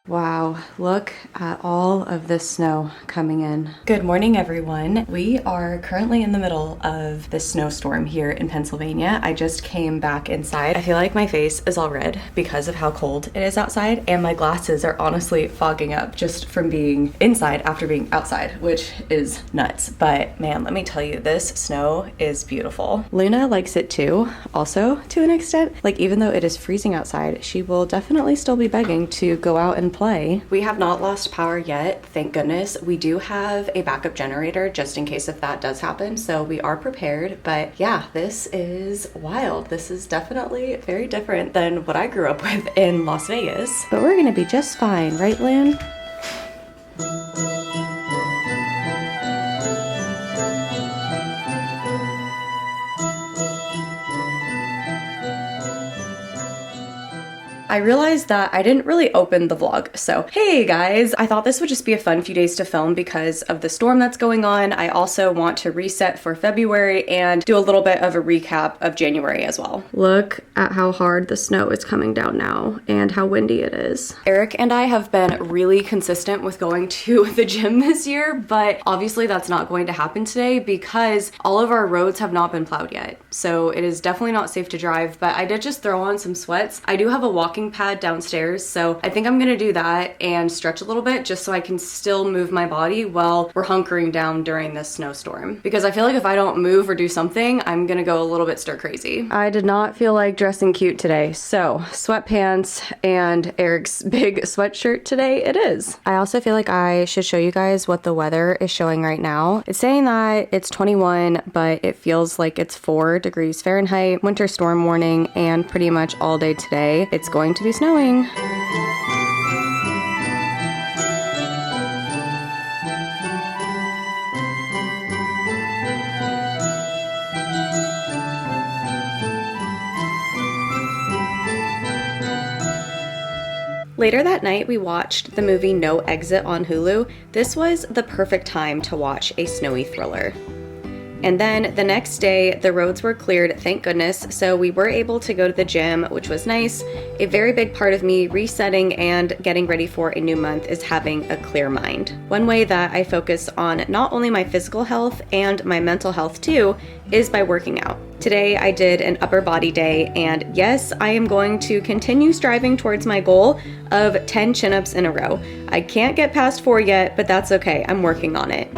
Wow, look at all of this snow coming in. Good morning, everyone. We are currently in the middle of the snowstorm here in Pennsylvania. I just came back inside. I feel like my face is all red because of how cold it is outside, and my glasses are honestly fogging up just from being inside after being outside, which is nuts. But man, let me tell you, this snow is beautiful. Luna likes it too, also to an extent. Like, even though it is freezing outside, she will definitely still be begging to go out and play. We have not lost power yet, thank goodness. We do have a backup generator just in case if that does happen, so we are prepared. But yeah, this is wild. This is definitely very different than what I grew up with in Las Vegas. But we're gonna be just fine, right, Lan? I realized that I didn't really open the vlog. So, hey guys, I thought this would just be a fun few days to film because of the storm that's going on. I also want to reset for February and do a little bit of a recap of January as well. Look at how hard the snow is coming down now and how windy it is. Eric and I have been really consistent with going to the gym this year, but obviously that's not going to happen today because all of our roads have not been plowed yet. So it is definitely not safe to drive, but I did just throw on some sweats. I do have a walking pad downstairs, so I think I'm gonna do that and stretch a little bit just so I can still move my body while we're hunkering down during this snowstorm, because I feel like if I don't move or do something, I'm gonna go a little bit stir crazy. I did not feel like dressing cute today, so sweatpants and Eric's big sweatshirt today it is. I also feel like I should show you guys what the weather is showing right now. It's saying that it's 21, but it feels like it's 4 degrees Fahrenheit, winter storm warning, and pretty much all day today it's going to be snowing. Later that night, we watched the movie No Exit on Hulu. This was the perfect time to watch a snowy thriller. And then the next day, the roads were cleared, thank goodness, so we were able to go to the gym, which was nice. A very big part of me resetting and getting ready for a new month is having a clear mind. One way that I focus on not only my physical health and my mental health too is by working out. Today I did an upper body day, and yes, I am going to continue striving towards my goal of 10 chin-ups in a row. I can't get past 4 yet, but that's okay, I'm working on it.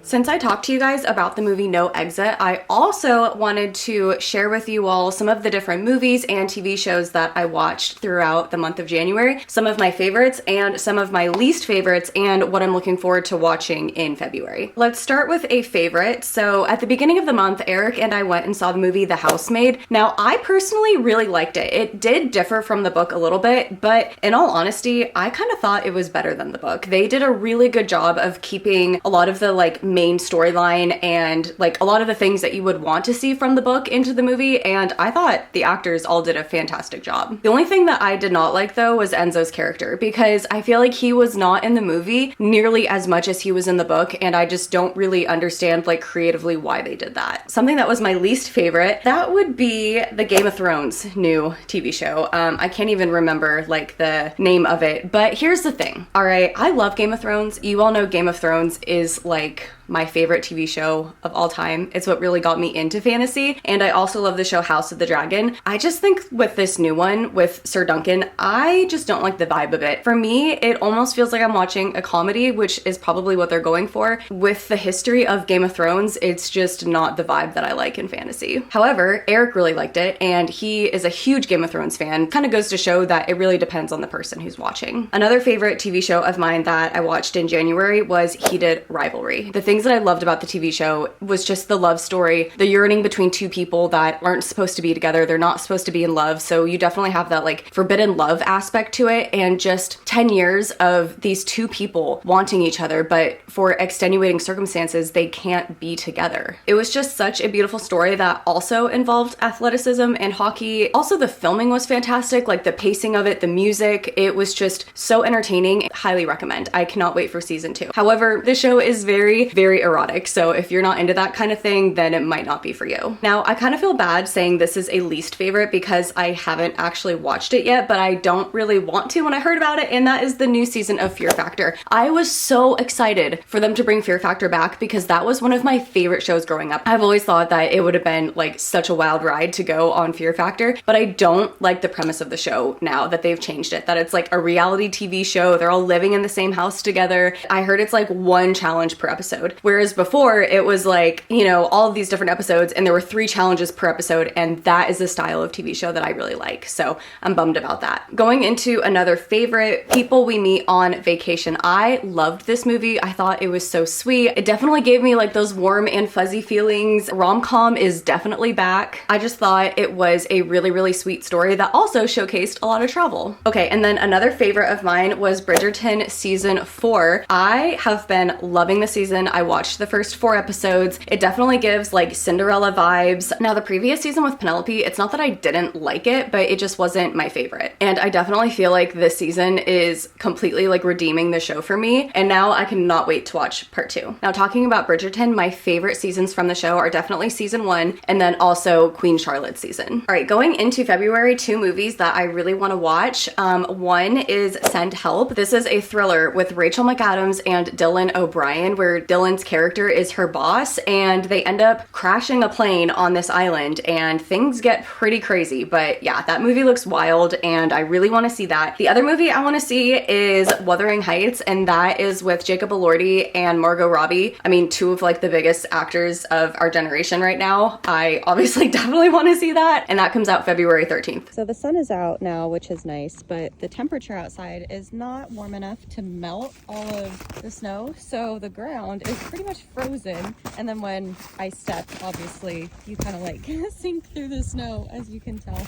Since I talked to you guys about the movie No Exit, I also wanted to share with you all some of the different movies and TV shows that I watched throughout the month of January, some of my favorites and some of my least favorites, and what I'm looking forward to watching in February. Let's start with a favorite. So at the beginning of the month, Eric and I went and saw the movie The Housemaid. Now, I personally really liked it. It did differ from the book a little bit, but in all honesty, I kind of thought it was better than the book. They did a really good job of keeping a lot of the main storyline and a lot of the things that you would want to see from the book into the movie, and I thought the actors all did a fantastic job. The only thing that I did not like though was Enzo's character, because I feel like he was not in the movie nearly as much as he was in the book, and I just don't really understand creatively why they did that. Something that was my least favorite, that would be the Game of Thrones new TV show. I can't even remember the name of it, but here's the thing. All right, I love Game of Thrones. You all know Game of Thrones is my favorite TV show of all time. It's what really got me into fantasy, and I also love the show House of the Dragon. I just think with this new one with Sir Duncan, I just don't like the vibe of it. For me, it almost feels like I'm watching a comedy, which is probably what they're going for. With the history of Game of Thrones, it's just not the vibe that I like in fantasy. However, Eric really liked it, and he is a huge Game of Thrones fan. Kind of goes to show that it really depends on the person who's watching. Another favorite TV show of mine that I watched in January was Heated Rivalry. The things things that I loved about the TV show was just the love story, the yearning between two people that aren't supposed to be together. They're not supposed to be in love. So you definitely have that like forbidden love aspect to it. And just 10 years of these two people wanting each other, but for extenuating circumstances, they can't be together. It was just such a beautiful story that also involved athleticism and hockey. Also, the filming was fantastic, like the pacing of it, the music, it was just so entertaining. Highly recommend. I cannot wait for season 2. However, the show is very, very erotic, so if you're not into that kind of thing, then it might not be for you. Now, I kind of feel bad saying this is a least favorite because I haven't actually watched it yet, but I don't really want to when I heard about it, and that is the new season of Fear Factor. I was so excited for them to bring Fear Factor back because that was one of my favorite shows growing up. I've always thought that it would have been like such a wild ride to go on Fear Factor, but I don't like the premise of the show now that they've changed it, that it's like a reality TV show. They're all living in the same house together. I heard it's like one challenge per episode, whereas before it was like, you know, all of these different episodes and there were 3 challenges per episode, and that is the style of TV show that I really like. So I'm bummed about that. Going into another favorite, People We Meet on Vacation. I loved this movie. I thought it was so sweet. It definitely gave me like those warm and fuzzy feelings. Rom-com is definitely back. I just thought it was a really, really sweet story that also showcased a lot of travel. Okay, and then another favorite of mine was Bridgerton season 4. I have been loving the season. I watched the first 4 episodes. It definitely gives like Cinderella vibes. Now the previous season with Penelope, it's not that I didn't like it, but it just wasn't my favorite. And I definitely feel like this season is completely like redeeming the show for me. And now I cannot wait to watch part 2. Now talking about Bridgerton, my favorite seasons from the show are definitely season 1 and then also Queen Charlotte's season. All right, going into February, 2 movies that I really want to watch. One is Send Help. This is a thriller with Rachel McAdams and Dylan O'Brien, where Dylan's character is her boss and they end up crashing a plane on this island and things get pretty crazy. But yeah, that movie looks wild and I really want to see that. The other movie I want to see is Wuthering Heights, and that is with Jacob Elordi and Margot Robbie. I mean, 2 of like the biggest actors of our generation right now. I obviously definitely want to see that, and that comes out February 13th. So the sun is out now, which is nice, but the temperature outside is not warm enough to melt all of the snow, so the ground is pretty much frozen. And then when I step, obviously you kind of like sink through the snow, as you can tell.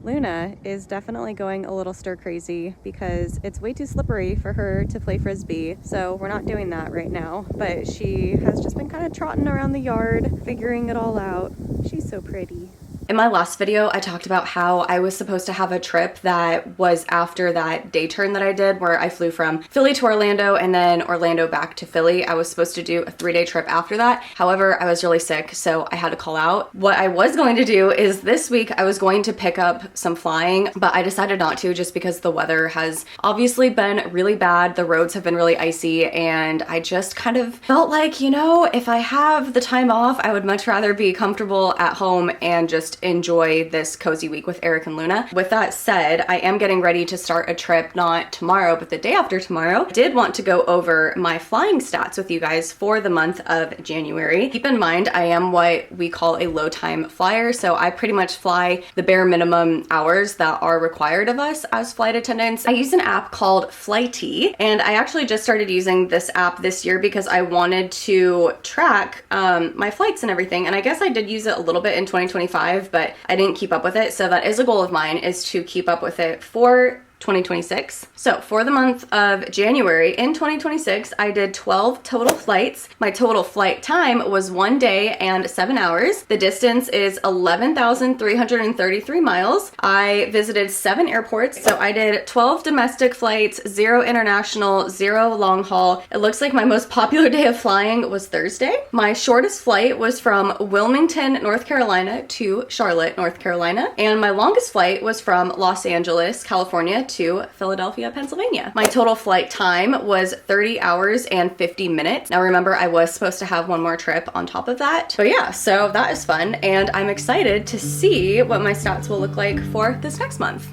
Luna is definitely going a little stir crazy because it's way too slippery for her to play frisbee, so we're not doing that right now. But she has just been kind of trotting around the yard, figuring it all out. She's so pretty. In my last video, I talked about how I was supposed to have a trip that was after that day turn that I did where I flew from Philly to Orlando and then Orlando back to Philly. I was supposed to do a 3-day trip after that. However, I was really sick, so I had to call out. What I was going to do is this week I was going to pick up some flying, but I decided not to just because the weather has obviously been really bad. The roads have been really icy, and I just kind of felt like, you know, if I have the time off, I would much rather be comfortable at home and just enjoy this cozy week with Eric and Luna. With that said, I am getting ready to start a trip not tomorrow, but the day after tomorrow. I did want to go over my flying stats with you guys for the month of January. Keep in mind, I am what we call a low time flyer, so I pretty much fly the bare minimum hours that are required of us as flight attendants. I use an app called Flighty, and I actually just started using this app this year because I wanted to track my flights and everything, and I guess I did use it a little bit in 2025, but I didn't keep up with it. So that is a goal of mine, is to keep up with it for 2026. So for the month of January in 2026, I did 12 total flights. My total flight time was 1 day and 7 hours. The distance is 11,333 miles. I visited 7 airports. So I did 12 domestic flights, 0 international, 0 long haul. It looks like my most popular day of flying was Thursday. My shortest flight was from Wilmington, North Carolina to Charlotte, North Carolina. And my longest flight was from Los Angeles, California to Philadelphia, Pennsylvania. My total flight time was 30 hours and 50 minutes. Now remember, I was supposed to have one more trip on top of that. But yeah, so that is fun, and I'm excited to see what my stats will look like for this next month.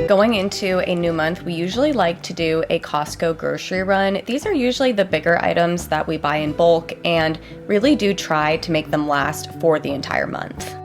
Going into a new month, we usually like to do a Costco grocery run. These are usually the bigger items that we buy in bulk and really do try to make them last for the entire month.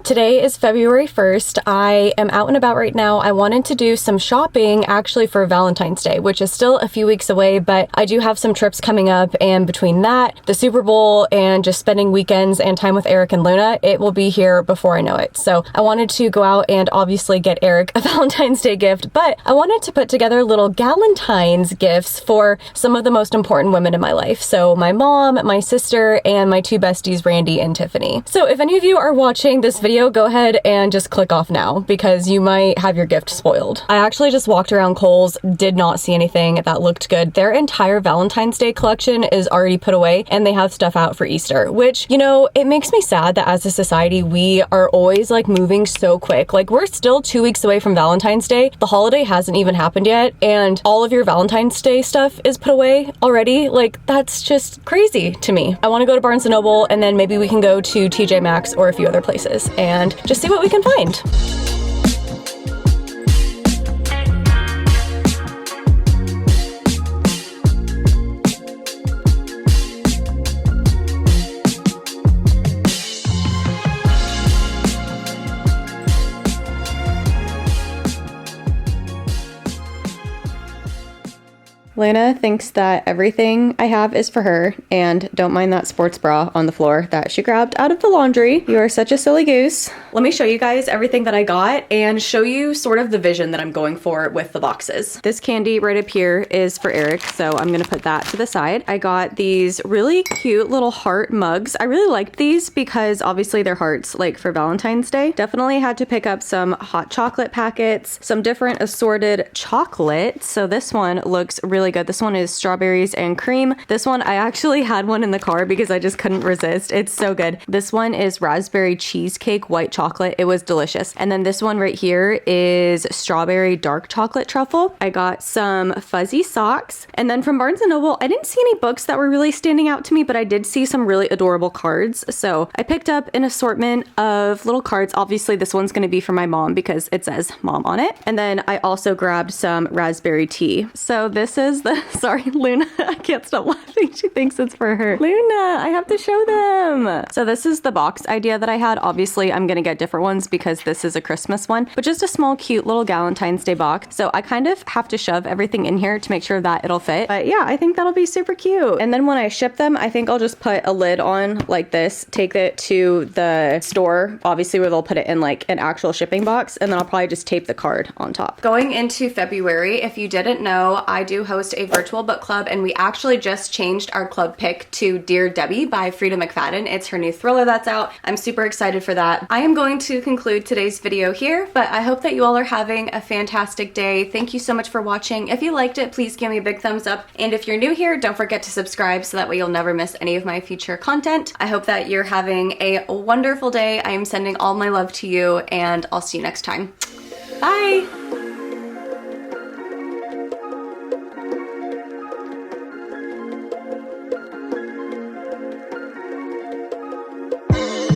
Today is February 1st. I am out and about right now. I wanted to do some shopping actually for Valentine's Day, which is still a few weeks away, but I do have some trips coming up, and between that, the Super Bowl, and just spending weekends and time with Eric and Luna, it will be here before I know it. So I wanted to go out and obviously get Eric a Valentine's Day gift, but I wanted to put together little Galentine's gifts for some of the most important women in my life. So my mom, my sister, and my two besties, Randy and Tiffany. So if any of you are watching this video, go ahead and just click off now because you might have your gift spoiled. I actually just walked around Kohl's, did not see anything that looked good. Their entire Valentine's Day collection is already put away and they have stuff out for Easter, which, you know, it makes me sad that as a society, we are always like moving so quick. Like we're still 2 weeks away from Valentine's Day. The holiday hasn't even happened yet and all of your Valentine's Day stuff is put away already. Like that's just crazy to me. I want to go to Barnes & Noble and then maybe we can go to TJ Maxx or a few other places and just see what we can find. Luna thinks that everything I have is for her, and don't mind that sports bra on the floor that she grabbed out of the laundry. You are such a silly goose. Let me show you guys everything that I got and show you sort of the vision that I'm going for with the boxes. This candy right up here is for Eric, so I'm gonna put that to the side. I got these really cute little heart mugs. I really liked these because obviously they're hearts, like for Valentine's Day. Definitely had to pick up some hot chocolate packets, some different assorted chocolate. So this one looks really good. This one is strawberries and cream. This one, I actually had one in the car because I just couldn't resist. It's so good. This one is raspberry cheesecake white chocolate. It was delicious. And then this one right here is strawberry dark chocolate truffle. I got some fuzzy socks. And then from Barnes & Noble, I didn't see any books that were really standing out to me, but I did see some really adorable cards. So I picked up an assortment of little cards. Obviously, this one's going to be for my mom because it says mom on it. And then I also grabbed some raspberry tea. So this is the, sorry, Luna, I can't stop laughing. She thinks it's for her. Luna, I have to show them. So this is the box idea that I had. Obviously, I'm gonna get different ones because this is a Christmas one, but just a small, cute little Valentine's Day box. So I kind of have to shove everything in here to make sure that it'll fit. But yeah, I think that'll be super cute. And then when I ship them, I think I'll just put a lid on like this, take it to the store, obviously where they'll put it in like an actual shipping box, and then I'll probably just tape the card on top. Going into February, if you didn't know, I do host a virtual book club, and we actually just changed our club pick to Dear Debbie by Frida McFadden. It's her new thriller that's out. I'm super excited for that. I am going to conclude today's video here, but I hope that you all are having a fantastic day. Thank you so much for watching. If you liked it, please give me a big thumbs up. And if you're new here, don't forget to subscribe so that way you'll never miss any of my future content. I hope that you're having a wonderful day. I am sending all my love to you, and I'll see you next time. Bye!